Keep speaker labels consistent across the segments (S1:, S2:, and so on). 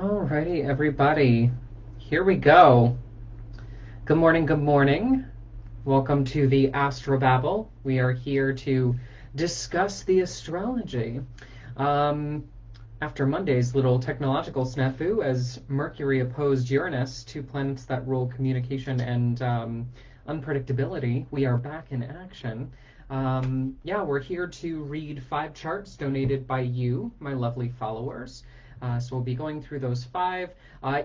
S1: Alrighty, everybody. Here we go. Good morning, good morning. Welcome to the Astro-Babble. We are here to discuss the astrology. Um, After Monday's little technological snafu, as Mercury opposed Uranus, two planets that rule communication and unpredictability, we are back in action. Yeah, we're here to read 5 charts donated by you, my lovely followers. So we'll be going through those 5.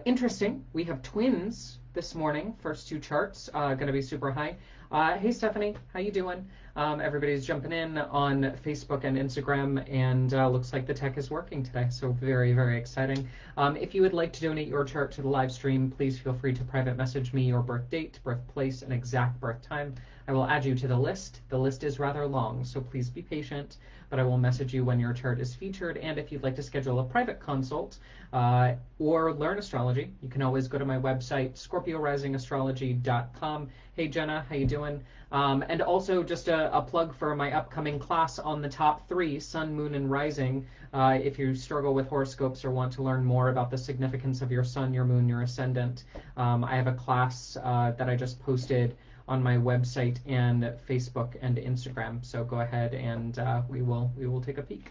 S1: Interesting, we have twins this morning. First 2 charts going to be super high. Hey Stephanie, how you doing? Everybody's jumping in on Facebook and Instagram, and looks like the tech is working today, so very, very exciting. If you would like to donate your chart to the live stream, please feel free to private message me your birth date, birthplace, and exact birth time. I will add you to the list. The list is rather long, so please be patient, but I will message you when your chart is featured. And if you'd like to schedule a private consult or learn astrology, you can always go to my website, scorpiorisingastrology.com. Hey Jenna, how you doing? And also just a plug for my upcoming class on the top 3, Sun, Moon, and Rising. If you struggle with horoscopes or want to learn more about the significance of your Sun, your Moon, your Ascendant, I have a class that I just posted on my website and Facebook and Instagram. So go ahead and we will take a peek.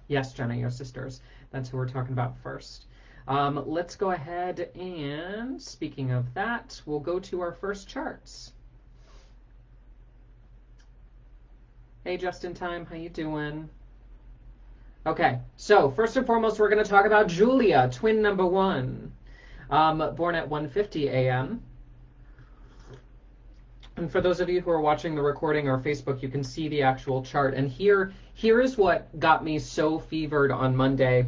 S1: Yes, Jenna, your sisters. That's who we're talking about first. Let's go ahead and, speaking of that, we'll go to our first charts. Hey, just in time, how you doing? Okay, so first and foremost, we're going to talk about Julia, twin number 1, born at 1:50 a.m. And for those of you who are watching the recording or Facebook, you can see the actual chart. And here is what got me so fevered on Monday,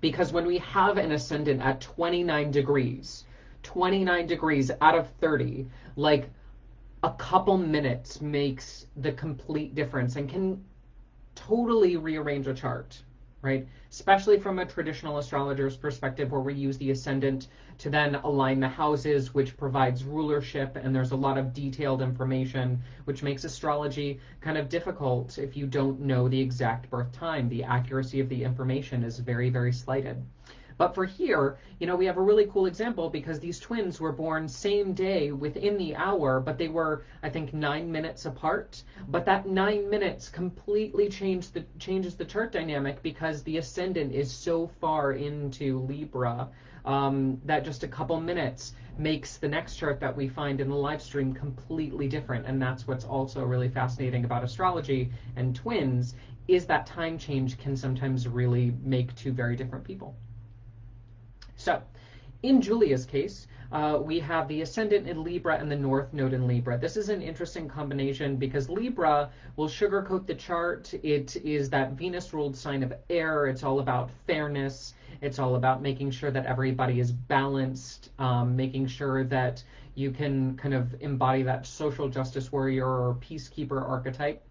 S1: because when we have an ascendant at 29 degrees out of 30, like a couple minutes makes the complete difference and can totally rearrange a chart, right? Especially from a traditional astrologer's perspective, where we use the ascendant to then align the houses, which provides rulership, and there's a lot of detailed information, which makes astrology kind of difficult if you don't know the exact birth time. The accuracy of the information is very, very slighted. But for here, we have a really cool example, because these twins were born same day within the hour, but they were, I think, 9 minutes apart. But that 9 minutes completely changes the chart dynamic, because the ascendant is so far into Libra that just a couple minutes makes the next chart that we find in the live stream completely different. And that's what's also really fascinating about astrology and twins, is that time change can sometimes really make 2 very different people. So, in Julia's case, we have the ascendant in Libra and the north node in Libra. This is an interesting combination, because Libra will sugarcoat the chart. It is that Venus-ruled sign of air. It's all about fairness. It's all about making sure that everybody is balanced, making sure that you can kind of embody that social justice warrior or peacekeeper archetype,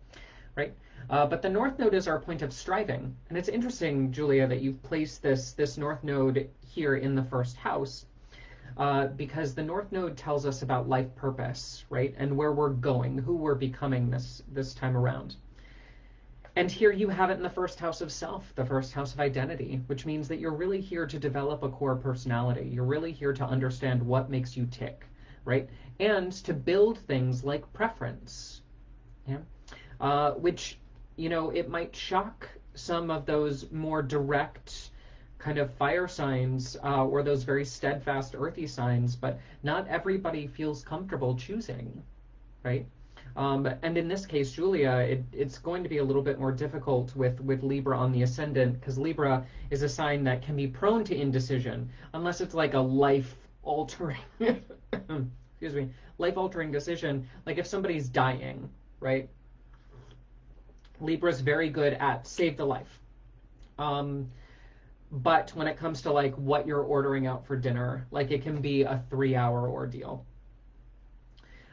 S1: right? But the North Node is our point of striving. And it's interesting, Julia, that you've placed this North Node here in the first house, because the North Node tells us about life purpose, right? And where we're going, who we're becoming this time around. And here you have it in the first house of self, the first house of identity, which means that you're really here to develop a core personality. You're really here to understand what makes you tick, right? And to build things like preference, yeah? Which, it might shock some of those more direct kind of fire signs, or those very steadfast earthy signs, but not everybody feels comfortable choosing, right? And in this case, Julia, it's going to be a little bit more difficult with Libra on the ascendant, because Libra is a sign that can be prone to indecision, unless it's like a life-altering, excuse me, life-altering decision, like if somebody's dying, right? Libra's very good at save the life. But when it comes to like what you're ordering out for dinner, like it can be a 3-hour ordeal.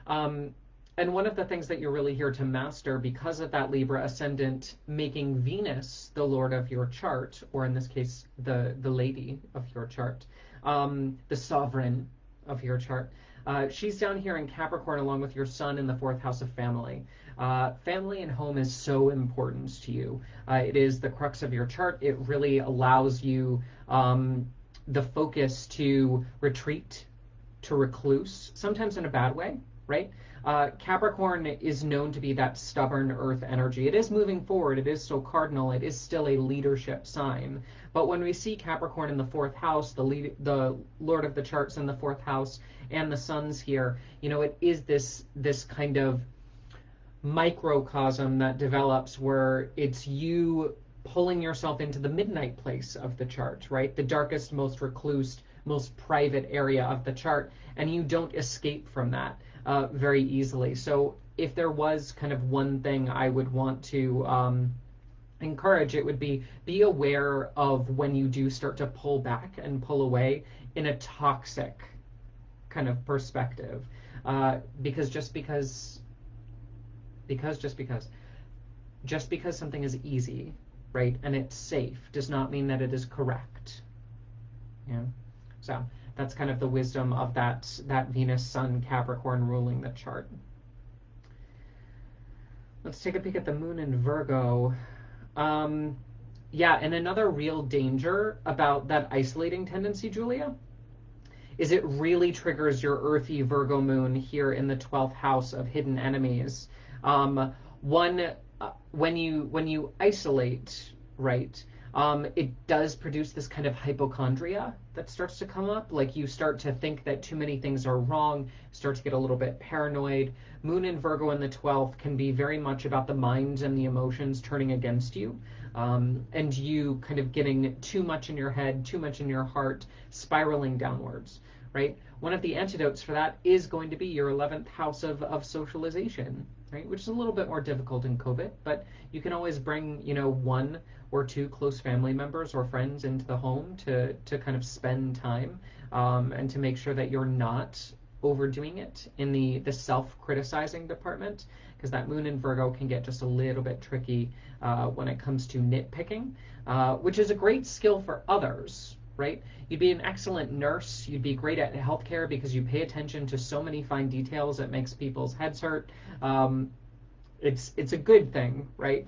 S1: And one of the things that you're really here to master, because of that Libra ascendant making Venus the lord of your chart, or in this case, the lady of your chart, the sovereign of your chart, She's down here in Capricorn along with your sun in the fourth house of family. Family and home is so important to you. It is the crux of your chart. It really allows you the focus to retreat, to recluse, sometimes in a bad way, right? Capricorn is known to be that stubborn earth energy. It is moving forward. It is still cardinal. It is still a leadership sign. But when we see Capricorn in the fourth house, the Lord of the charts in the fourth house, and the sun's here, it is this kind of microcosm that develops where it's you pulling yourself into the midnight place of the chart, right? The darkest, most reclused, most private area of the chart, and you don't escape from that very easily. So if there was kind of one thing I would want to encourage, it would be aware of when you do start to pull back and pull away in a toxic kind of perspective, because just because something is easy, right, and it's safe, does not mean that it is correct. Yeah. So that's kind of the wisdom of that Venus Sun Capricorn ruling the chart. Let's take a peek at the moon in Virgo. Yeah, and another real danger about that isolating tendency, Julia, is it really triggers your earthy Virgo moon here in the 12th house of hidden enemies. When you isolate, right, it does produce this kind of hypochondria that starts to come up. Like you start to think that too many things are wrong, start to get a little bit paranoid. Moon in Virgo in the 12th can be very much about the mind and the emotions turning against you, and you kind of getting too much in your head, too much in your heart, spiraling downwards, right? One of the antidotes for that is going to be your 11th house of socialization, right? Which is a little bit more difficult in COVID, but you can always bring, one or two close family members or friends into the home to kind of spend time, and to make sure that you're not overdoing it in the self-criticizing department, because that moon in Virgo can get just a little bit tricky when it comes to nitpicking, which is a great skill for others, right? You'd be an excellent nurse. You'd be great at healthcare because you pay attention to so many fine details. It makes people's heads hurt. It's a good thing, right?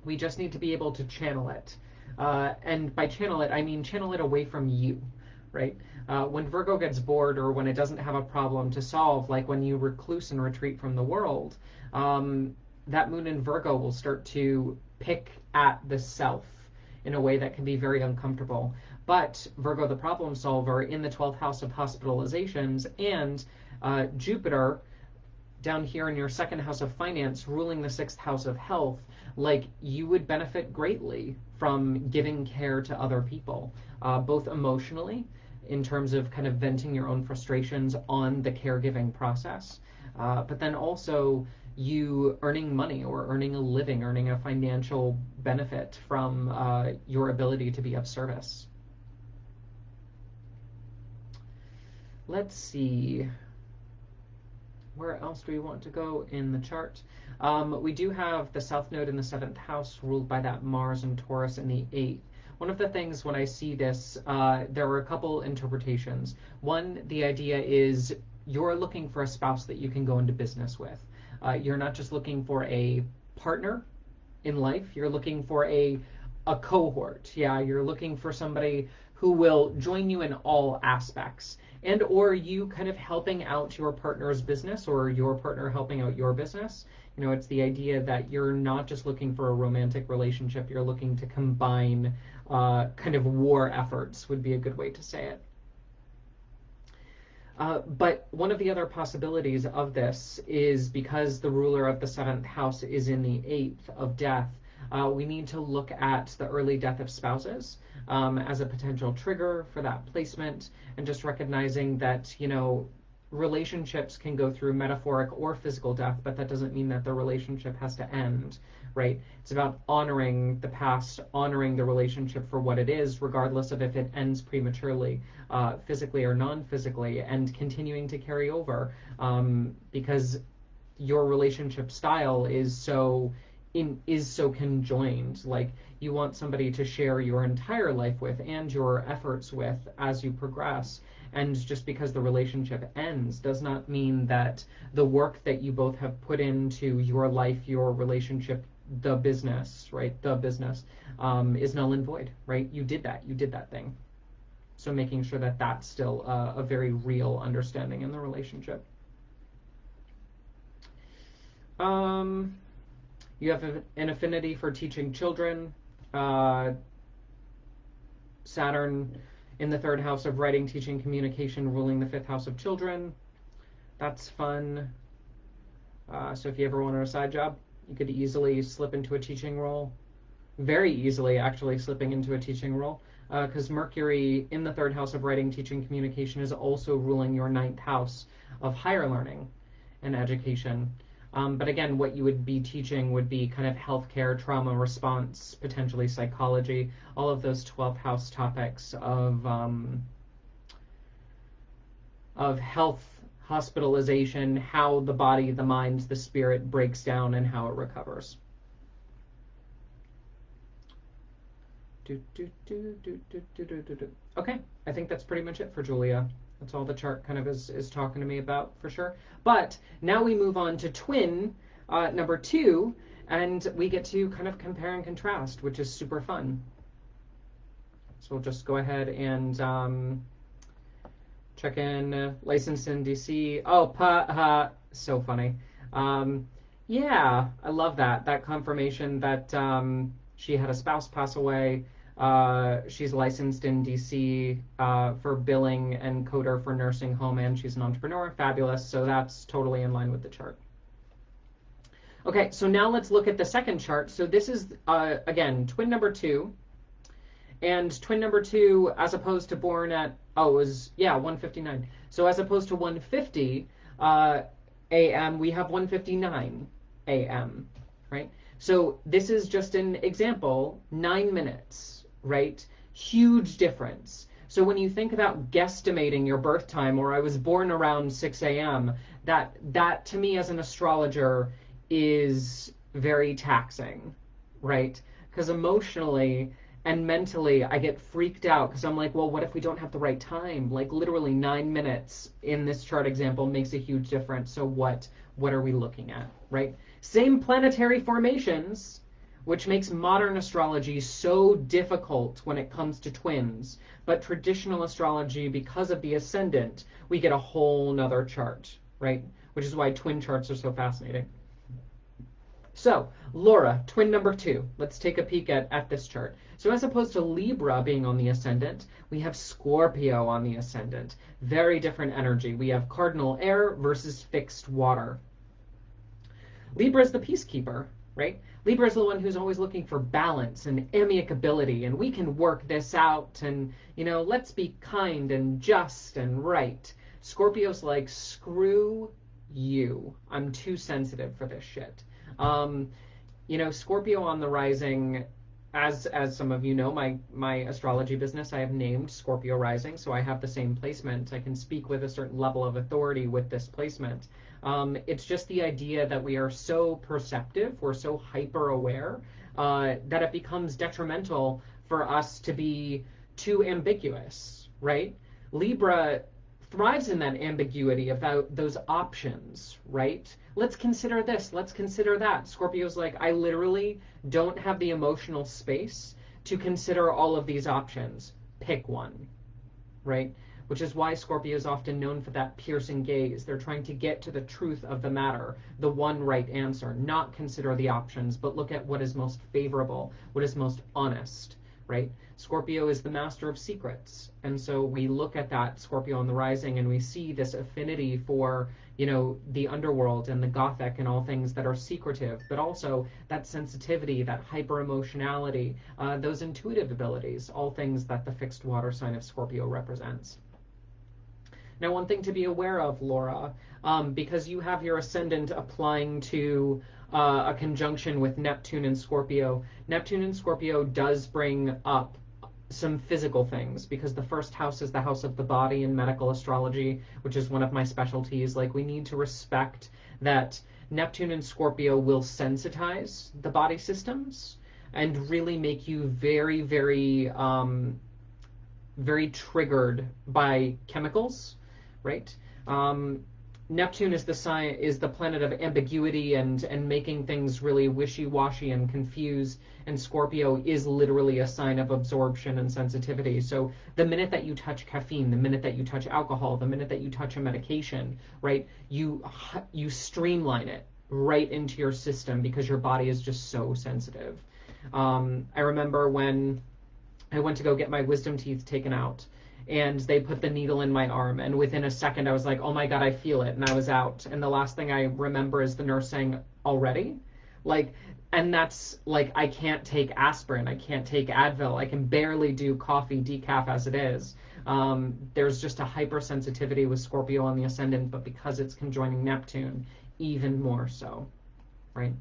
S1: We just need to be able to channel it. And by channel it, I mean channel it away from you, right? When Virgo gets bored or when it doesn't have a problem to solve, like when you recluse and retreat from the world, that moon in Virgo will start to pick at the self in a way that can be very uncomfortable. But Virgo, the problem solver, in the 12th house of hospitalizations, and Jupiter down here in your second house of finance, ruling the 6th house of health, like you would benefit greatly from giving care to other people, both emotionally, in terms of kind of venting your own frustrations on the caregiving process, but then also you earning money or earning a living, earning a financial benefit from your ability to be of service. Let's see. Where else do we want to go in the chart? We do have the South Node in the 7th house, ruled by that Mars and Taurus in the 8th. One of the things when I see this, there are a couple interpretations. One, the idea is you're looking for a spouse that you can go into business with. You're not just looking for a partner in life, you're looking for a cohort. Yeah, you're looking for somebody who will join you in all aspects, and or you kind of helping out your partner's business or your partner helping out your business. It's the idea that you're not just looking for a romantic relationship, you're looking to combine kind of war efforts would be a good way to say it. But one of the other possibilities of this is because the ruler of the 7th house is in the 8th of death, we need to look at the early death of spouses as a potential trigger for that placement, and just recognizing that, relationships can go through metaphoric or physical death, but that doesn't mean that the relationship has to end, right? It's about honoring the past, honoring the relationship for what it is, regardless of if it ends prematurely, physically or non-physically, and continuing to carry over, because your relationship style is so conjoined. Like you want somebody to share your entire life with and your efforts with as you progress. And just because the relationship ends does not mean that the work that you both have put into your life, your relationship, the business, right? The business is null and void, right? You did that thing. So making sure that that's still a very real understanding in the relationship. You have an affinity for teaching children. Saturn in the third house of writing, teaching, communication, ruling the fifth house of children. That's fun. So if you ever wanted a side job, you could easily slip into a teaching role. Very easily, actually, slipping into a teaching role. Because Mercury in the third house of writing, teaching, communication is also ruling your ninth house of higher learning and education. But again, what you would be teaching would be kind of healthcare, trauma response, potentially psychology, all of those 12th house topics of health, hospitalization, how the body, the mind, the spirit breaks down and how it recovers. Okay, I think that's pretty much it for Julia. That's all the chart kind of is talking to me about, for sure. But now we move on to twin number 2, and we get to kind of compare and contrast, which is super fun. So we'll just go ahead and check in. Licensed in DC. Oh, so funny. Yeah, I love that confirmation that she had a spouse pass away. She's licensed in DC for billing and coder for nursing home, and she's an entrepreneur. Fabulous. So that's totally in line with the chart. Okay, so now let's look at the second chart. So this is, again, twin number 2. And twin number 2, as opposed to born at, 1:59. So as opposed to 1:50 a.m., we have 1:59 a.m., right? So this is just an example, 9 minutes, right? Huge difference. So when you think about guesstimating your birth time, or I was born around 6 a.m., that to me as an astrologer is very taxing, right? Because emotionally and mentally, I get freaked out because I'm like, well, what if we don't have the right time? Like literally 9 minutes in this chart example makes a huge difference. So what are we looking at, right? Same planetary formations, which makes modern astrology so difficult when it comes to twins. But traditional astrology, because of the ascendant, we get a whole nother chart, right? Which is why twin charts are so fascinating. So, Laura, twin number 2. Let's take a peek at this chart. So as opposed to Libra being on the ascendant, we have Scorpio on the ascendant. Very different energy. We have cardinal air versus fixed water. Libra is the peacekeeper, right? Libra is the one who's always looking for balance and amicability, and we can work this out, and, let's be kind and just and right. Scorpio's like, screw you. I'm too sensitive for this shit. Scorpio on the rising, as some of you know, my astrology business, I have named Scorpio rising, so I have the same placement. I can speak with a certain level of authority with this placement. It's just the idea that we are so perceptive, we're so hyper aware, that it becomes detrimental for us to be too ambiguous, right? Libra thrives in that ambiguity of those options, right? Let's consider this, let's consider that. Scorpio's like, I literally don't have the emotional space to consider all of these options. Pick one, right? Which is why Scorpio is often known for that piercing gaze. They're trying to get to the truth of the matter, the one right answer, not consider the options, but look at what is most favorable, what is most honest, right? Scorpio is the master of secrets. And so we look at that Scorpio on the rising and we see this affinity for, the underworld and the Gothic and all things that are secretive, but also that sensitivity, that hyper emotionality, those intuitive abilities, all things that the fixed water sign of Scorpio represents. Now, one thing to be aware of, Laura, because you have your ascendant applying to a conjunction with Neptune and Scorpio. Neptune and Scorpio does bring up some physical things, because the first house is the house of the body in medical astrology, which is one of my specialties. Like, we need to respect that Neptune and Scorpio will sensitize the body systems. and really make you very, very, very triggered by chemicals, right? Um, Neptune is the planet of ambiguity and making things really wishy-washy and confused, and Scorpio is literally a sign of absorption and sensitivity. So the minute that you touch caffeine, the minute that you touch alcohol, the minute that you touch a medication, right, you streamline it right into your system because your body is just so sensitive. I remember when I went to go get my wisdom teeth taken out, and they put the needle in my arm, and within a second I was like, oh my god, I feel it, and I was out. And the last thing I remember is the nurse saying, already? Like, and that's like, I can't take aspirin, I can't take Advil, I can barely do coffee decaf as it is. There's just a hypersensitivity with Scorpio on the ascendant, but because it's conjoining Neptune, even more so, right?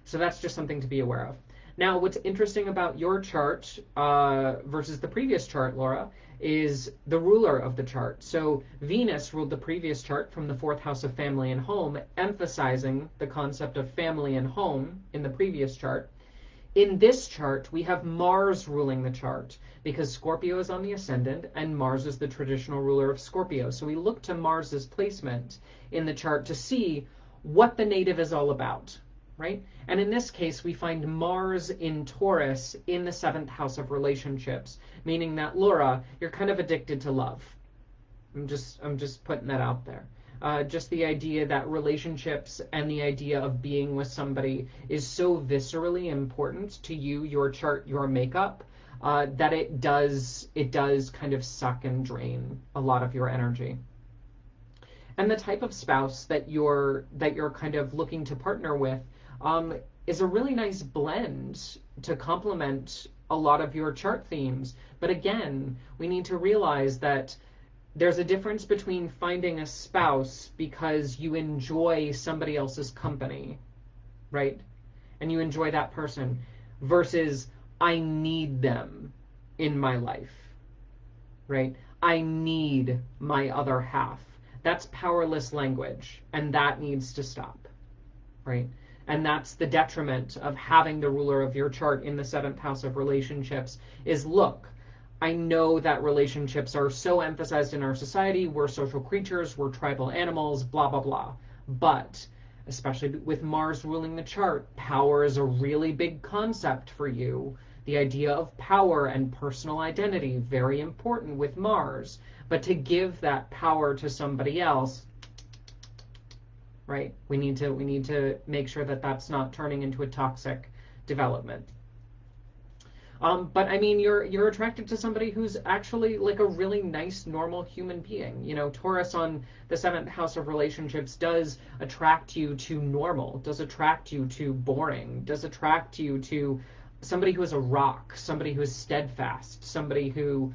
S1: So that's just something to be aware of. Now, what's interesting about your chart versus the previous chart, Laura, is the ruler of the chart. So Venus ruled the previous chart from the fourth house of family and home, emphasizing the concept of family and home in the previous chart. In this chart, we have Mars ruling the chart because Scorpio is on the ascendant and Mars is the traditional ruler of Scorpio. So we look to Mars's placement in the chart to see what the native is all about, right? And in this case, we find Mars in Taurus in the seventh house of relationships, meaning that, Laura, you're kind of addicted to love. I'm just putting that out there. Just the idea that relationships and the idea of being with somebody is so viscerally important to you, your chart, your makeup, that it does kind of suck and drain a lot of your energy. And the type of spouse that you're kind of looking to partner with is a really nice blend to complement a lot of your chart themes. But again, we need to realize that there's a difference between finding a spouse because you enjoy somebody else's company, right? And you enjoy that person versus I need them in my life, right? I need my other half. That's powerless language, and that needs to stop, right? And that's the detriment of having the ruler of your chart in the seventh house of relationships is, look, I know that relationships are so emphasized in our society. We're social creatures, we're tribal animals, blah, blah, blah. But especially with Mars ruling the chart, power is a really big concept for you. The idea of power and personal identity, very important with Mars. But to give that power to somebody else, right? We need to make sure that that's not turning into a toxic development. But I mean, you're attracted to somebody who's actually like a really nice, normal human being. You know, Taurus on the seventh house of relationships does attract you to normal, does attract you to boring, does attract you to somebody who is a rock, somebody who is steadfast, somebody who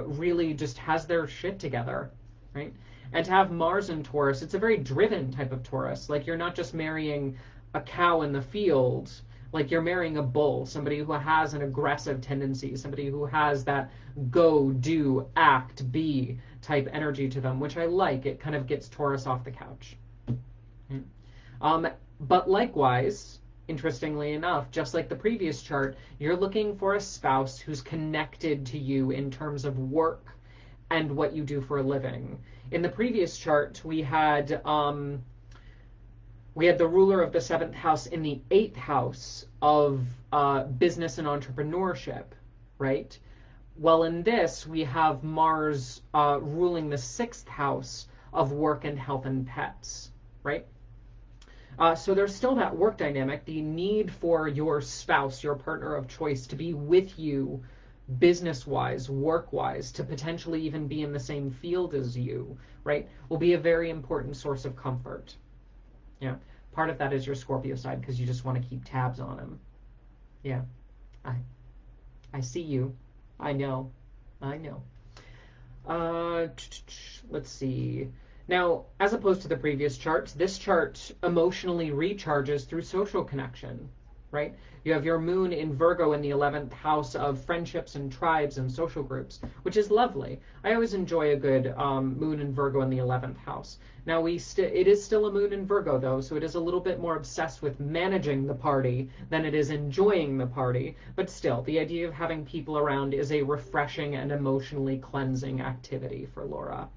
S1: really just has their shit together, right? And to have Mars in Taurus, it's a very driven type of Taurus. Like, you're not just marrying a cow in the field, like you're marrying a bull, somebody who has an aggressive tendency, somebody who has that go, do, act, be type energy to them, which I like. It kind of gets Taurus off the couch. But likewise, interestingly enough, just like the previous chart, you're looking for a spouse who's connected to you in terms of work and what you do for a living. In the previous chart, we had the ruler of the seventh house in the eighth house of business and entrepreneurship, right? Well, in this, we have Mars ruling the sixth house of work and health and pets, right? So there's still that work dynamic, the need for your spouse, your partner of choice, to be with you business-wise, work-wise, to potentially even be in the same field as you, right, will be a very important source of comfort. Yeah, part of that is your Scorpio side because you just want to keep tabs on him. Yeah, I see you. I know. Let's see. Now, as opposed to the previous charts, this chart emotionally recharges through social connection, right? You have your moon in Virgo in the 11th house of friendships and tribes and social groups, which is lovely. I always enjoy a good moon in Virgo in the 11th house. Now, it is still a moon in Virgo, though, so it is a little bit more obsessed with managing the party than it is enjoying the party. But still, the idea of having people around is a refreshing and emotionally cleansing activity for Laura.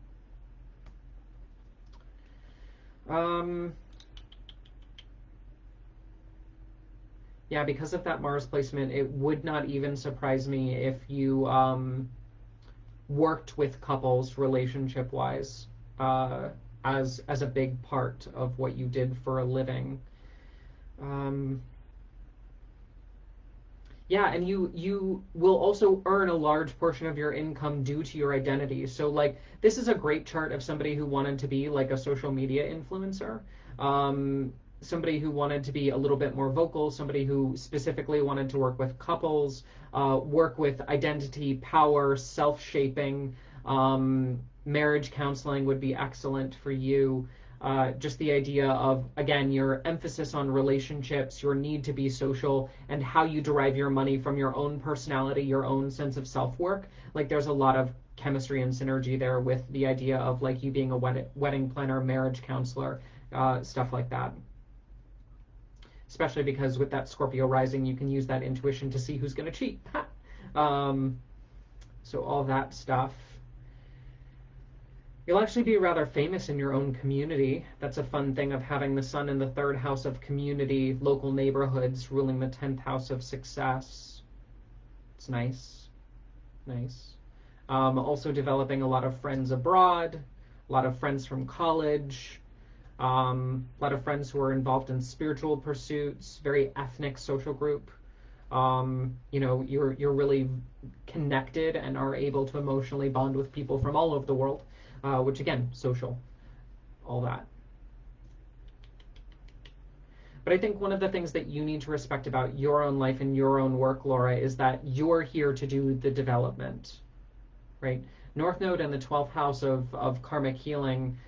S1: Yeah, because of that Mars placement, it would not even surprise me if you worked with couples relationship-wise as a big part of what you did for a living. Yeah, and you will also earn a large portion of your income due to your identity. So like this is a great chart of somebody who wanted to be like a social media influencer. Somebody who wanted to be a little bit more vocal, somebody who specifically wanted to work with couples, work with identity, power, self-shaping. Marriage counseling would be excellent for you. Just the idea of, again, your emphasis on relationships, your need to be social, and how you derive your money from your own personality, your own sense of self-work. Like there's a lot of chemistry and synergy there with the idea of like you being a wedding planner, marriage counselor, stuff like that. Especially because with that Scorpio rising, you can use that intuition to see who's going to cheat. So all that stuff. You'll actually be rather famous in your own community. That's a fun thing of having the sun in the 3rd house of community, local neighborhoods, ruling the 10th house of success. It's nice. Nice. Also developing a lot of friends abroad, a lot of friends from college, a lot of friends who are involved in spiritual pursuits, very ethnic social group. You know, you're really connected and are able to emotionally bond with people from all over the world. Which again, social, all that. But I think one of the things that you need to respect about your own life and your own work, Laura, is that you're here to do the development, right? North Node and the 12th house of karmic healing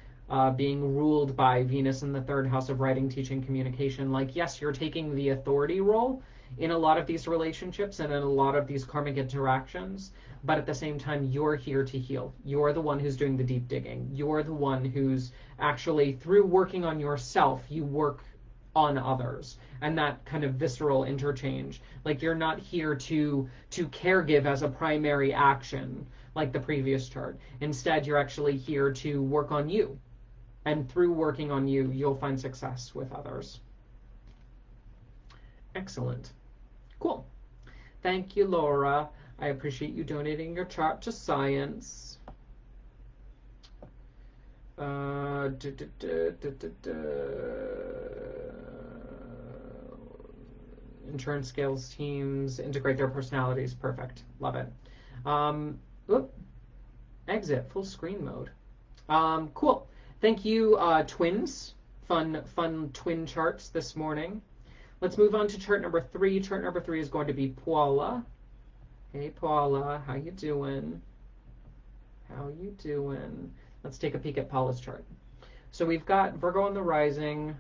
S1: being ruled by Venus in the 3rd house of writing, teaching, communication. Like, yes, you're taking the authority role in a lot of these relationships and in a lot of these karmic interactions, but at the same time, you're here to heal. You're the one who's doing the deep digging. You're the one who's actually, through working on yourself, you work on others, and that kind of visceral interchange. Like you're not here to caregive as a primary action like the previous chart. Instead, you're actually here to work on you, and through working on you, you'll find success with others. Excellent. Cool. Thank you, Laura. I appreciate you donating your chart to science. Insurance skills teams integrate their personalities. Perfect. Love it. Exit. Full screen mode. Cool. Thank you, twins. Fun twin charts this morning. Let's move on to chart number 3. Chart number 3 is going to be Paula. Hey, Paula, how you doing? How you doing? Let's take a peek at Paula's chart. So we've got Virgo on the rising,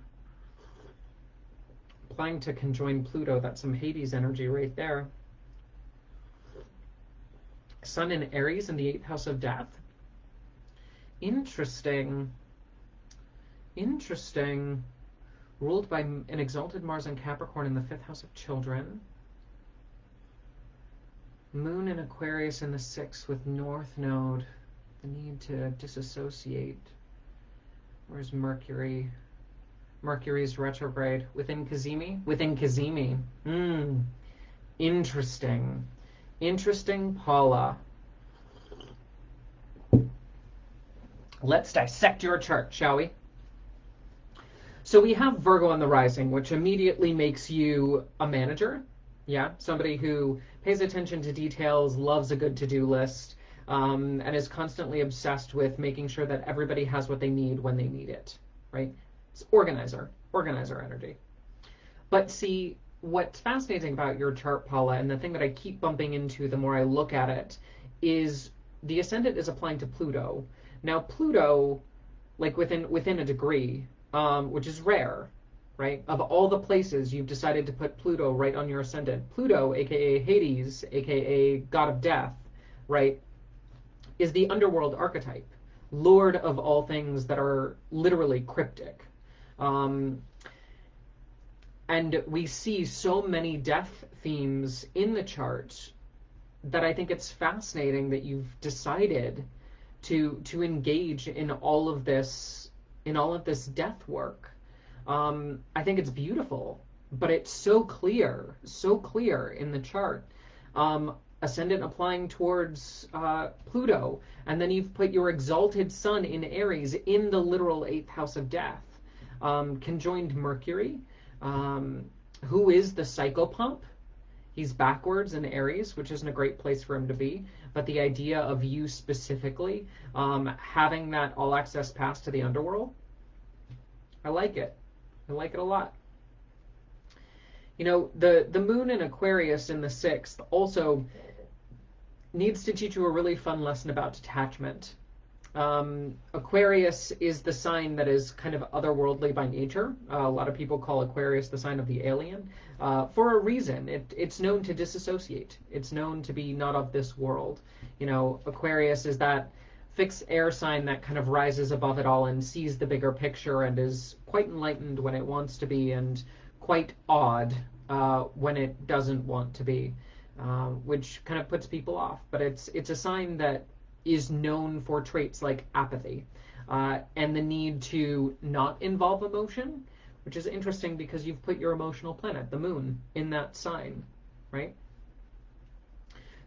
S1: applying to conjoin Pluto. That's some Hades energy right there. Sun in Aries in the 8th house of death. Interesting. Interesting. Ruled by an exalted Mars and Capricorn in the 5th house of children. Moon in Aquarius in the 6th with North Node. The need to disassociate. Where's Mercury? Mercury's retrograde. Within Kazemi? Within Kazemi. Interesting. Interesting, Paula. Let's dissect your chart, shall we? So we have Virgo on the rising, which immediately makes you a manager. Yeah, somebody who pays attention to details, loves a good to-do list, and is constantly obsessed with making sure that everybody has what they need when they need it, right? It's organizer energy. But see, what's fascinating about your chart, Paula, and the thing that I keep bumping into the more I look at it, is the ascendant is applying to Pluto. Now, Pluto, like within a degree, which is rare, right? Of all the places you've decided to put Pluto right on your ascendant. Pluto, aka Hades, aka god of death, right, is the underworld archetype, lord of all things that are literally cryptic. Um, and we see so many death themes in the chart that I think it's fascinating that you've decided to engage in all of this death work. I think it's beautiful, but it's so clear in the chart. Ascendant applying towards Pluto, and then you've put your exalted sun in Aries in the literal 8th house of death, conjoined Mercury, who is the psychopomp. He's backwards in Aries, which isn't a great place for him to be. But the idea of you specifically having that all access pass to the underworld, I like it. I like it a lot. You know, the moon in Aquarius in the 6th also needs to teach you a really fun lesson about detachment. Aquarius is the sign that is kind of otherworldly by nature. A lot of people call Aquarius the sign of the alien for a reason. It's known to disassociate. It's known to be not of this world. You know, Aquarius is that fixed air sign that kind of rises above it all and sees the bigger picture and is quite enlightened when it wants to be and quite odd when it doesn't want to be, which kind of puts people off. But it's a sign that is known for traits like apathy and the need to not involve emotion, which is interesting because you've put your emotional planet, the moon, in that sign, right?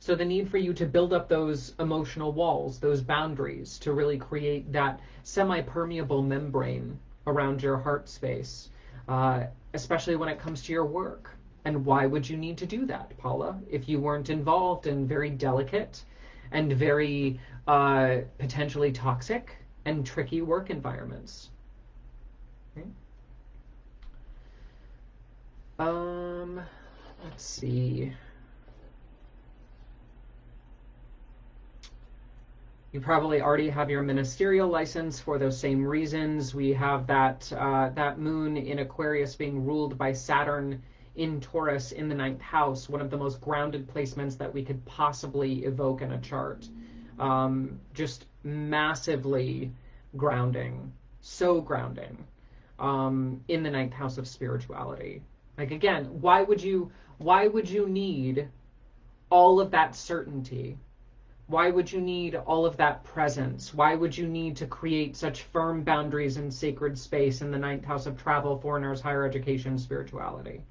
S1: So the need for you to build up those emotional walls, those boundaries, to really create that semi-permeable membrane around your heart space, especially when it comes to your work. And why would you need to do that, Paula, if you weren't involved in very delicate and very potentially toxic and tricky work environments? Okay. Let's see. You probably already have your ministerial license for those same reasons. We have that moon in Aquarius being ruled by Saturn in Taurus in the 9th house, one of the most grounded placements that we could possibly evoke in a chart. Just massively grounding, so grounding, in the 9th house of spirituality. Like, again, why would you need all of that certainty? Why would you need all of that presence? Why would you need to create such firm boundaries in sacred space in the 9th house of travel, foreigners, higher education, spirituality?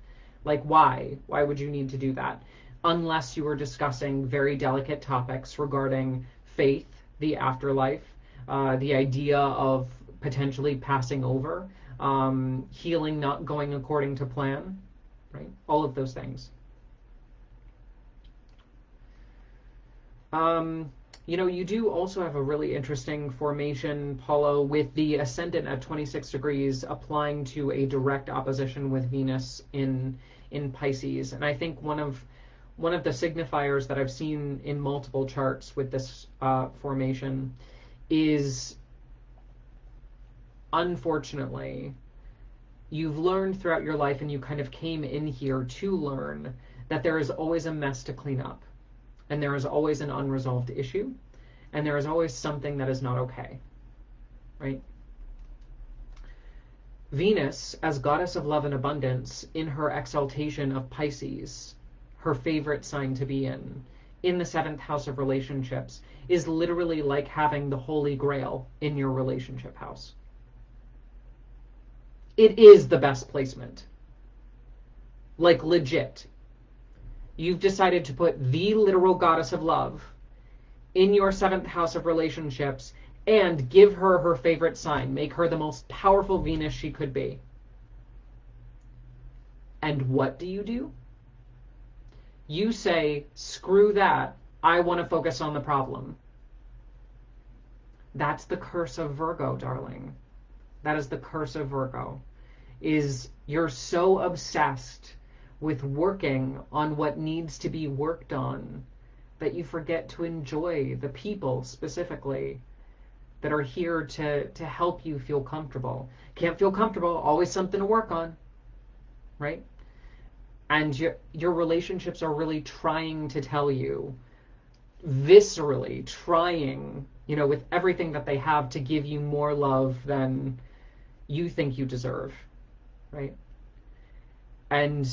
S1: Like, why? Why would you need to do that? Unless you were discussing very delicate topics regarding faith, the afterlife, the idea of potentially passing over, healing not going according to plan, right? All of those things. You know, you do also have a really interesting formation, Paulo, with the ascendant at 26 degrees applying to a direct opposition with Venus in Pisces. And I think one of the signifiers that I've seen in multiple charts with this formation is, unfortunately, you've learned throughout your life, and you kind of came in here to learn, that there is always a mess to clean up. And there is always an unresolved issue, and there is always something that is not okay, right? Venus, as goddess of love and abundance, in her exaltation of Pisces, her favorite sign to be in the 7th house of relationships, is literally like having the Holy Grail in your relationship house. It is the best placement. Like, legit. You've decided to put the literal goddess of love in your 7th house of relationships and give her her favorite sign. Make her the most powerful Venus she could be. And what do? You say, screw that. I want to focus on the problem. That's the curse of Virgo, darling. That is the curse of Virgo. Is you're so obsessed with working on what needs to be worked on that you forget to enjoy the people specifically that are here to help you feel comfortable. Can't feel comfortable, always something to work on. right? And your relationships are really trying to tell you, viscerally trying, with everything that they have, to give you more love than you think you deserve, right? And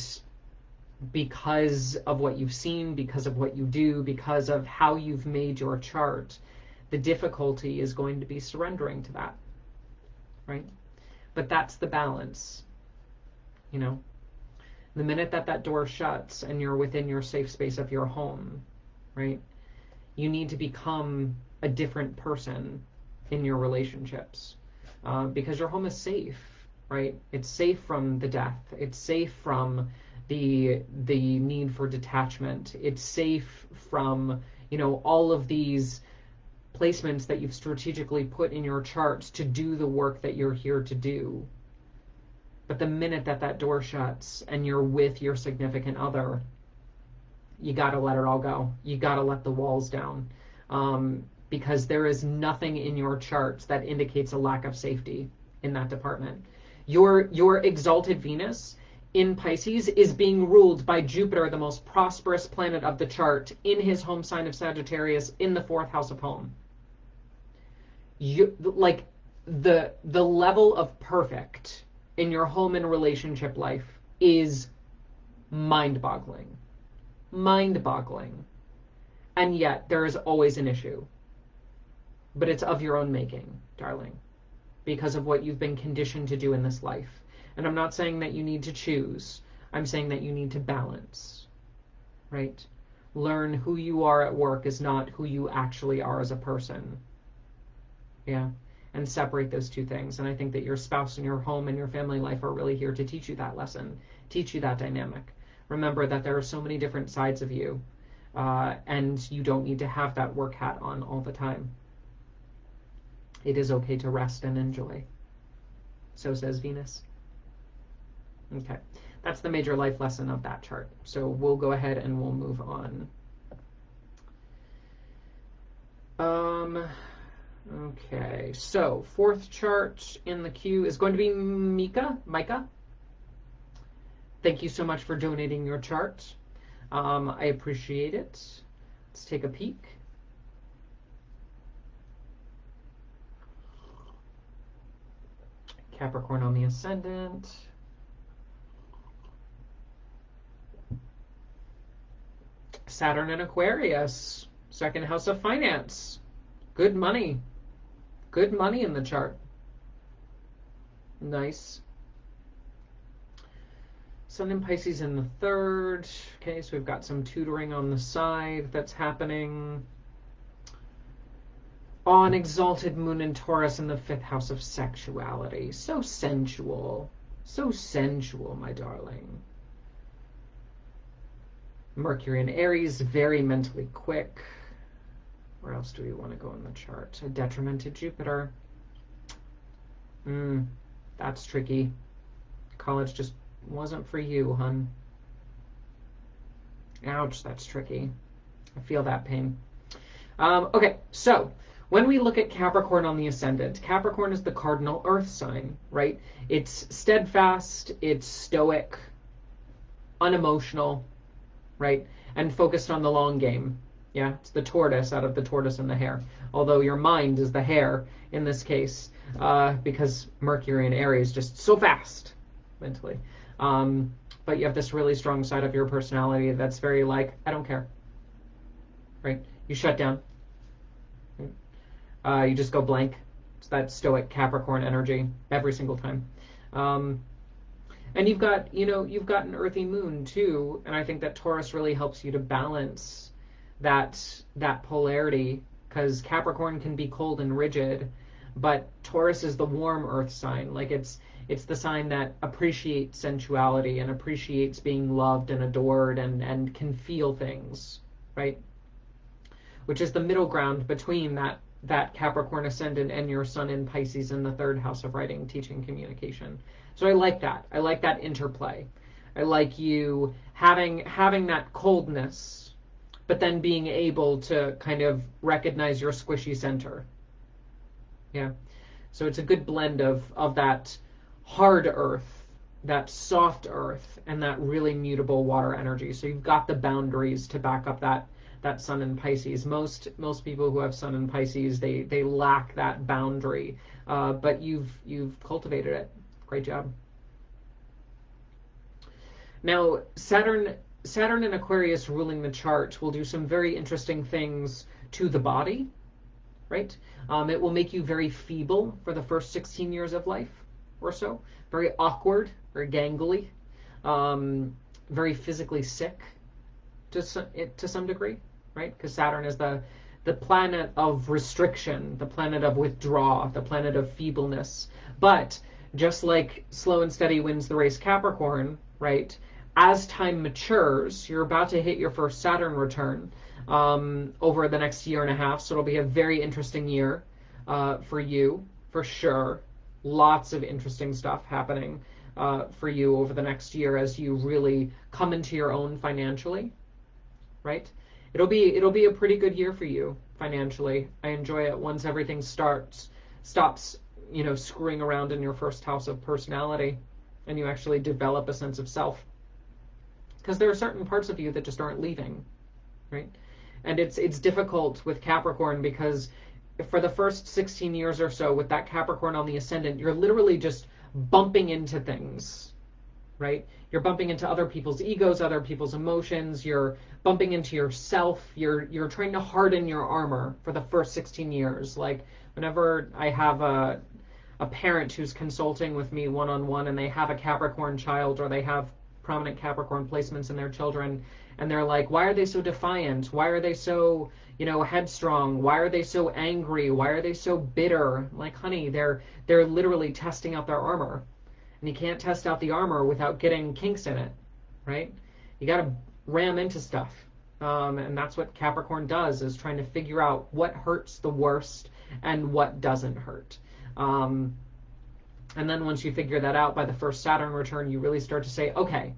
S1: because of what you've seen, because of what you do, because of how you've made your chart, the difficulty is going to be surrendering to that, right? But that's the balance, The minute that that door shuts and you're within your safe space of your home, right? You need to become a different person in your relationships, because your home is safe, right? It's safe from the death. It's safe from the need for detachment. It's safe from, all of these placements that you've strategically put in your charts to do the work that you're here to do. But the minute that that door shuts and you're with your significant other, you got to let it all go. You got to let the walls down, because there is nothing in your charts that indicates a lack of safety in that department. Your exalted Venus in Pisces is being ruled by Jupiter, the most prosperous planet of the chart, in his home sign of Sagittarius, in the 4th house of home. Like the level of perfect in your home and relationship life is mind-boggling. Mind-boggling. And yet there is always an issue. But it's of your own making, darling, because of what you've been conditioned to do in this life. And I'm not saying that you need to choose. I'm saying that you need to balance, right? Learn who you are at work is not who you actually are as a person. Yeah. And separate those two things. And I think that your spouse and your home and your family life are really here to teach you that lesson, teach you that dynamic. Remember that there are so many different sides of you, and you don't need to have that work hat on all the time. It is okay to rest and enjoy. So says Venus. Okay, that's the major life lesson of that chart. So we'll go ahead and we'll move on. Okay, so 4th chart in the queue is going to be Micah. Thank you so much for donating your chart. I appreciate it. Let's take a peek. Capricorn on the ascendant. Saturn in Aquarius, 2nd house of finance. Good money. Good money in the chart. Nice. Sun in Pisces in the 3rd. Okay, so we've got some tutoring on the side that's happening. On exalted moon in Taurus in the 5th house of sexuality. So sensual. So sensual, my darling. Mercury in Aries, very mentally quick. Where else do we want to go in the chart? A detriment to Jupiter. That's tricky. College just wasn't for you, hun. Ouch, that's tricky. I feel that pain. Okay, so when we look at Capricorn on the ascendant, Capricorn is the cardinal earth sign, right? It's steadfast, it's stoic, unemotional, right? And focused on the long game. Yeah, it's the tortoise out of the tortoise and the hare. Although your mind is the hare in this case, because Mercury in Aries is just so fast mentally. But you have this really strong side of your personality that's very like, I don't care, right? You shut down. Right? You just go blank. It's that stoic Capricorn energy every single time. And you've got an earthy moon too, and I think that Taurus really helps you to balance that polarity, because Capricorn can be cold and rigid, but Taurus is the warm earth sign. Like it's the sign that appreciates sensuality and appreciates being loved and adored and can feel things, right? Which is the middle ground between that Capricorn ascendant and your sun in Pisces in the 3rd house of writing, teaching, communication. So I like that. I like that interplay. I like you having that coldness, but then being able to kind of recognize your squishy center. Yeah. So it's a good blend of that hard earth that soft earth and that really mutable water energy. So you've got the boundaries to back up that sun in Pisces. Most people who have sun in Pisces, they lack that boundary, but you've cultivated it. Great job. Now Saturn in Aquarius ruling the chart will do some very interesting things to the body, right? It will make you very feeble for the first 16 years of life or so, very awkward, very gangly, very physically sick to some degree, right? Because Saturn is the planet of restriction, the planet of withdrawal, the planet of feebleness. But just like slow and steady wins the race Capricorn, right? As time matures, you're about to hit your first Saturn return over the next year and a half. So it'll be a very interesting year for you, for sure. Lots of interesting stuff happening for you over the next year as you really come into your own financially, right? It'll be a pretty good year for you financially. I enjoy it once everything stops, screwing around in your first house of personality, and you actually develop a sense of self. Because there are certain parts of you that just aren't leaving, right? And it's difficult with Capricorn because for the first 16 years or so with that Capricorn on the ascendant, you're literally just bumping into things, right? You're bumping into other people's egos, other people's emotions. You're bumping into yourself. You're trying to harden your armor for the first 16 years. Like whenever I have a parent who's consulting with me one-on-one and they have a Capricorn child or they have prominent Capricorn placements in their children, and they're like, why are they so defiant? Why are they so, headstrong? Why are they so angry? Why are they so bitter? I'm like, honey, they're literally testing out their armor. And you can't test out the armor without getting kinks in it, right? You got to ram into stuff. And that's what Capricorn does, is trying to figure out what hurts the worst and what doesn't hurt. And then once you figure that out by the first Saturn return, you really start to say, okay,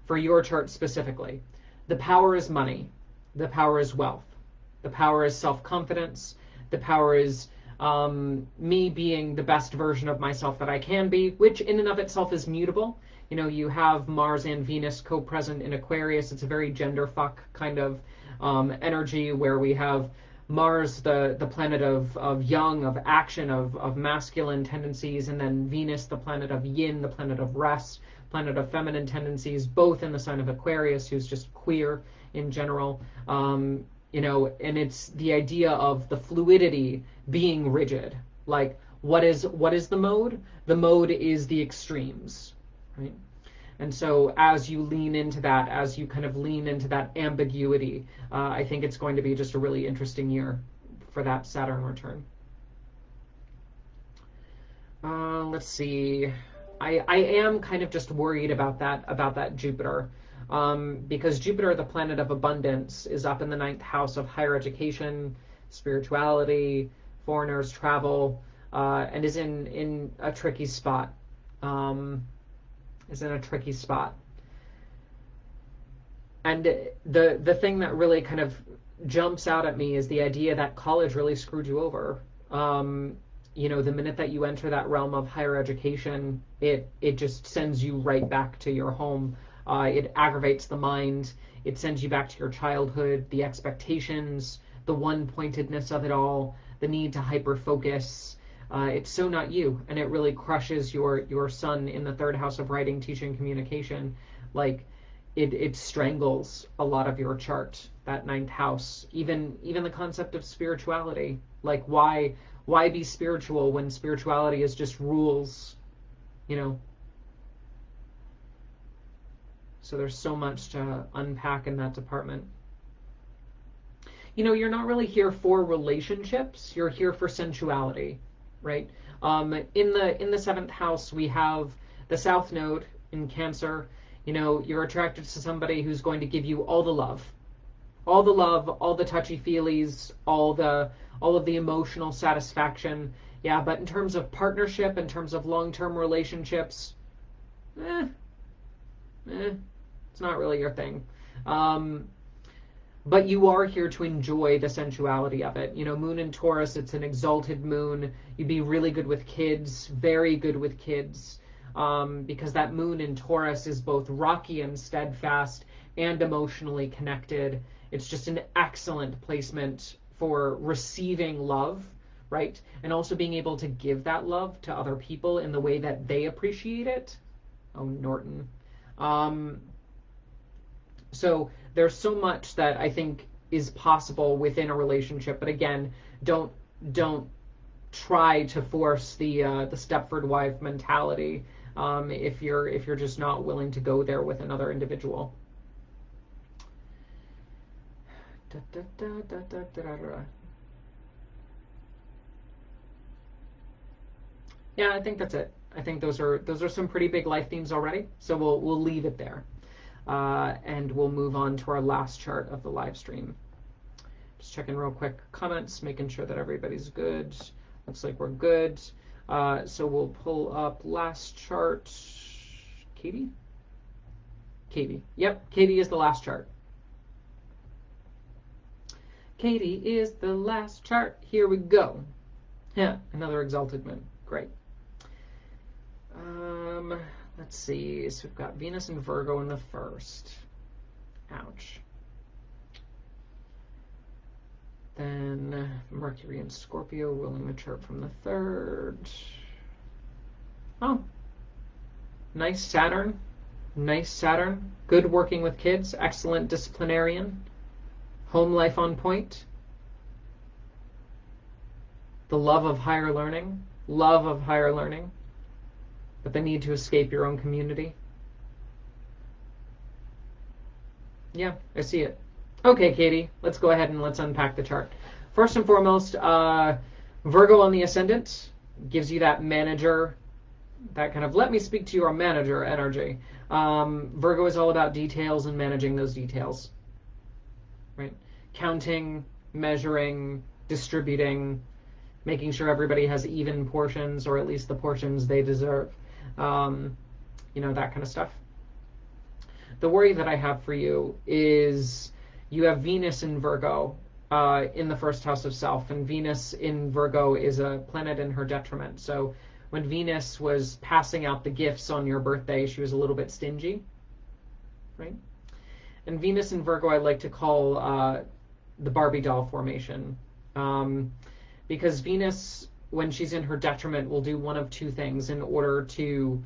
S1: for your chart specifically, the power is money. The power is wealth. The power is self-confidence. The power is me being the best version of myself that I can be, which in and of itself is mutable. You have Mars and Venus co-present in Aquarius. It's a very gender fuck kind of energy where we have Mars, the planet of young, of action, of masculine tendencies, and then Venus, the planet of yin, the planet of rest, planet of feminine tendencies, both in the sign of Aquarius, who's just queer in general. And it's the idea of the fluidity being rigid. Like, what is the mode? The mode is the extremes, right? And so as you lean into that, as you kind of lean into that ambiguity, I think it's going to be just a really interesting year for that Saturn return. Let's see. I am kind of just worried about that Jupiter, because Jupiter, the planet of abundance, is up in the 9th house of higher education, spirituality, foreigners, travel, and is in a tricky spot. And the thing that really kind of jumps out at me is the idea that college really screwed you over. The minute that you enter that realm of higher education, it just sends you right back to your home. It aggravates the mind. It sends you back to your childhood, the expectations, the one-pointedness of it all, the need to hyper-focus. It's so not you, and it really crushes your sun in the 3rd house of writing, teaching, communication. Like, it strangles a lot of your chart, that 9th house. Even the concept of spirituality. Like, why be spiritual when spirituality is just rules, So there's so much to unpack in that department. You're not really here for relationships. You're here for sensuality, right? In the 7th house, we have the South Node in Cancer. You're attracted to somebody who's going to give you all the love, all the touchy-feelies, all of the emotional satisfaction. Yeah, but in terms of partnership, in terms of long-term relationships, it's not really your thing. But you are here to enjoy the sensuality of it. Moon in Taurus, it's an exalted moon. You'd be really good with kids, very good with kids. because that moon in Taurus is both rocky and steadfast and emotionally connected. It's just an excellent placement for receiving love, right? And also being able to give that love to other people in the way that they appreciate it. Oh, Norton. So there's so much that I think is possible within a relationship, but again, don't try to force the Stepford wife mentality if you're just not willing to go there with another individual. Yeah, I think that's it. I think those are some pretty big life themes already. So we'll leave it there, and we'll move on to our last chart of the live stream. Just checking real quick comments, making sure that everybody's good. Looks like we're good. So we'll pull up last chart. Katie? Katie. Yep, Katie is the last chart. Katie is the last chart. Here we go. Yeah, another exalted moon. Great. Let's see. So we've got Venus and Virgo in the first. Ouch. Then Mercury and Scorpio ruling the chart from the third. Oh, nice Saturn. Nice Saturn. Good working with kids. Excellent disciplinarian. Home life on point. The love of higher learning. Love of higher learning. But the need to escape your own community. Yeah, I see it. Okay, Katie, let's go ahead and let's unpack the chart. First and foremost, Virgo on the ascendant gives you that manager, that kind of let me speak to your manager energy. Virgo is all about details and managing those details, right? Counting, measuring, distributing, making sure everybody has even portions, or at least the portions they deserve. That kind of stuff. The worry that I have for you is you have Venus in Virgo in the first house of self, and Venus in Virgo is a planet in her detriment. So when Venus was passing out the gifts on your birthday, she was a little bit stingy, right? And Venus in Virgo I like to call the Barbie doll formation, because Venus, when she's in her detriment, will do one of two things in order to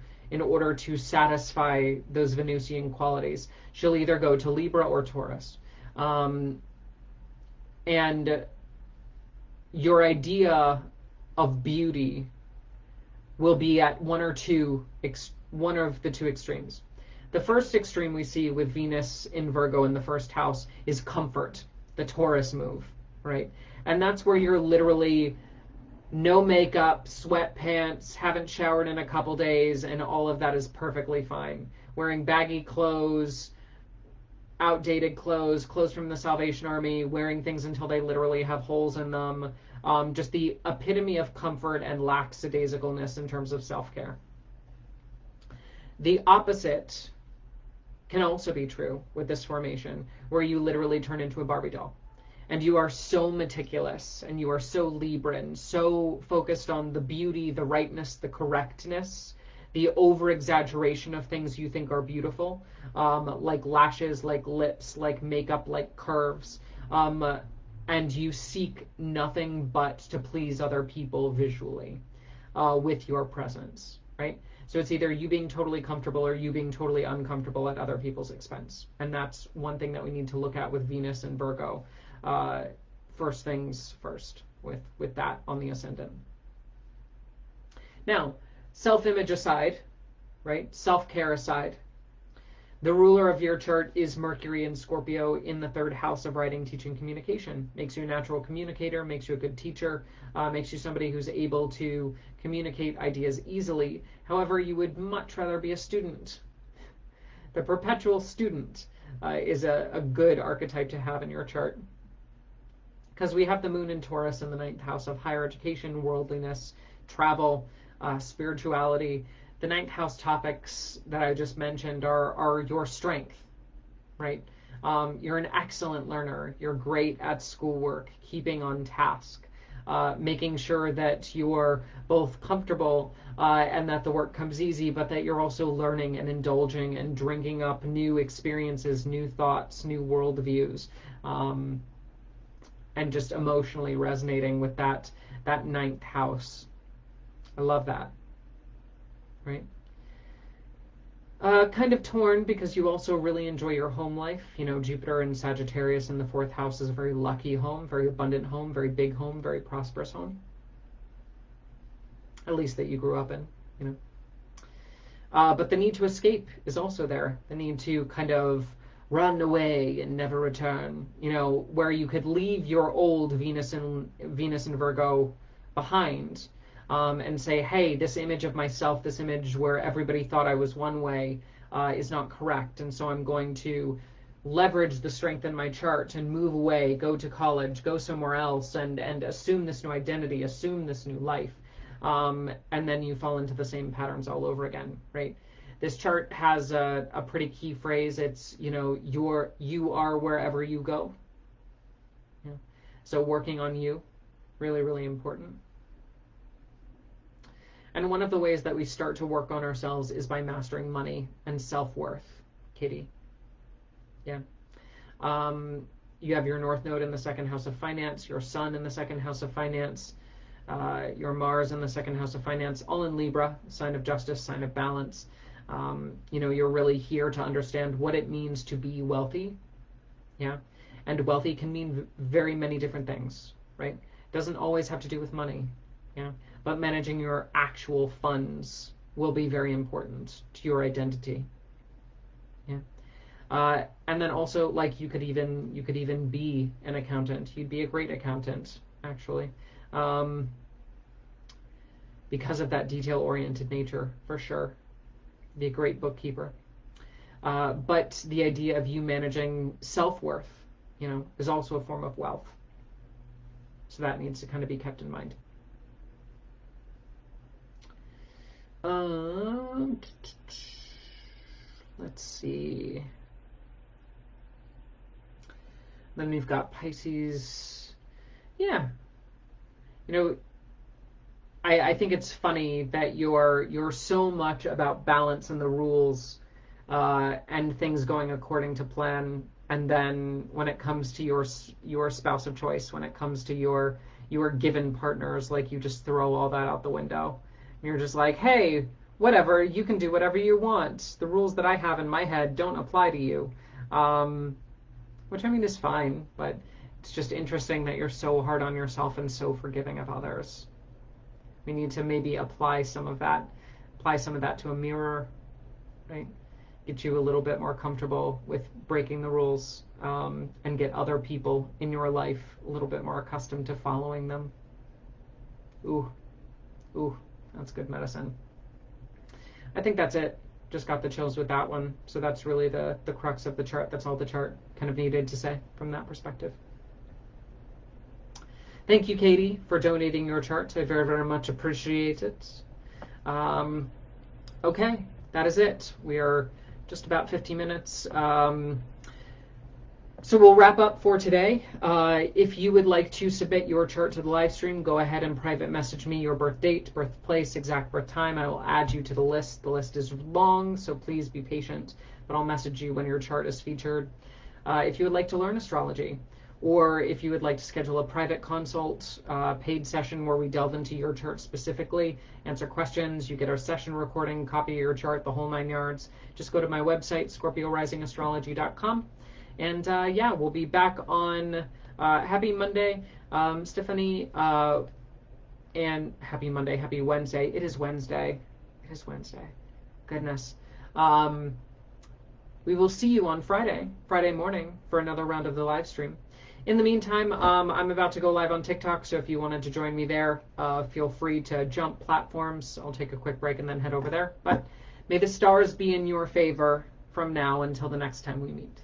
S1: satisfy those Venusian qualities. She'll either go to Libra or Taurus. And your idea of beauty will be at one of the two extremes. The first extreme we see with Venus in Virgo in the first house is comfort, the Taurus move, right? And that's where you're literally no makeup, sweatpants, haven't showered in a couple days, and all of that is perfectly fine. Wearing baggy clothes, outdated clothes from the Salvation Army, wearing things until they literally have holes in them. Just the epitome of comfort and lackadaisicalness in terms of self-care. The opposite can also be true with this formation, where you literally turn into a Barbie doll. And you are so meticulous, and you are so Libran, so focused on the beauty, the rightness, the correctness, the over-exaggeration of things you think are beautiful, like lashes, like lips, like makeup, like curves. And you seek nothing but to please other people visually with your presence, right? So it's either you being totally comfortable or you being totally uncomfortable at other people's expense. And that's one thing that we need to look at with Venus and Virgo. First things first with that on the ascendant. Now, self-image aside, right? Self-care aside, the ruler of your chart is Mercury in Scorpio in the third house of writing, teaching, communication. Makes you a natural communicator, makes you a good teacher, makes you somebody who's able to communicate ideas easily. However, you would much rather be a student. The perpetual student is a good archetype to have in your chart. Because we have the moon in Taurus in the ninth house of higher education, worldliness, travel, spirituality. The ninth house topics that I just mentioned are your strength, right? You're an excellent learner. You're great at schoolwork, keeping on task. making sure that you're both comfortable and that the work comes easy, but that you're also learning and indulging and drinking up new experiences, new thoughts, new worldviews, and just emotionally resonating with that ninth house. I love that, right? Kind of torn because you also really enjoy your home life. You know, Jupiter and Sagittarius in the fourth house is a very lucky home, very abundant home, very big home, very prosperous home. At least that you grew up in, you know. But the need to escape is also there. The need to kind of run away and never return, you know, where you could leave your old Venus and Virgo behind, and say, hey, this image of myself, this image where everybody thought I was one way, is not correct. And so I'm going to leverage the strength in my chart and move away, go to college, go somewhere else, and assume this new identity, assume this new life. And then you fall into the same patterns all over again, right? This chart has a pretty key phrase. It's, you know, you are wherever you go. Yeah. So working on you, really, really important. And one of the ways that we start to work on ourselves is by mastering money and self-worth, Katie. Yeah. You have your North Node in the second house of finance, your Sun in the second house of finance, your Mars in the second house of finance, all in Libra, sign of justice, sign of balance. You know, you're really here to understand what it means to be wealthy. Yeah. And wealthy can mean very many different things, right? It doesn't always have to do with money. Yeah. But managing your actual funds will be very important to your identity. Yeah. And then also, like, you could even be an accountant. You'd be a great accountant, actually, because of that detail-oriented nature, for sure. Be a great bookkeeper. But the idea of you managing self-worth, you know, is also a form of wealth. So that needs to kind of be kept in mind. Let's see. Then we've got Pisces. Yeah. You know, I think it's funny that you're so much about balance and the rules, and things going according to plan, and then when it comes to your spouse of choice, when it comes to your given partners, like, you just throw all that out the window. You're just like, hey, whatever, you can do whatever you want. The rules that I have in my head don't apply to you, which, I mean, is fine, but it's just interesting that you're so hard on yourself and so forgiving of others. We need to maybe apply some of that to a mirror, right? Get you a little bit more comfortable with breaking the rules, and get other people in your life a little bit more accustomed to following them. Ooh, that's good medicine. I think that's it. Just got the chills with that one. So that's really the crux of the chart. That's all the chart kind of needed to say from that perspective. Thank you, Katie, for donating your chart. I very, very much appreciate it. Okay, that is it. We are just about 15 minutes. So we'll wrap up for today. If you would like to submit your chart to the live stream, go ahead and private message me your birth date, birthplace, exact birth time. I will add you to the list. The list is long, so please be patient, but I'll message you when your chart is featured. If you would like to learn astrology, or if you would like to schedule a private consult, paid session where we delve into your chart specifically, answer questions, you get our session recording, copy your chart, the whole 9 yards, just go to my website, scorpiorisingastrology.com. And yeah, we'll be back on happy Monday, Stephanie, and happy Monday, happy Wednesday. It is Wednesday. It is Wednesday. Goodness. We will see you on Friday morning for another round of the live stream. In the meantime, I'm about to go live on TikTok, so if you wanted to join me there, feel free to jump platforms. I'll take a quick break and then head over there. But may the stars be in your favor from now until the next time we meet.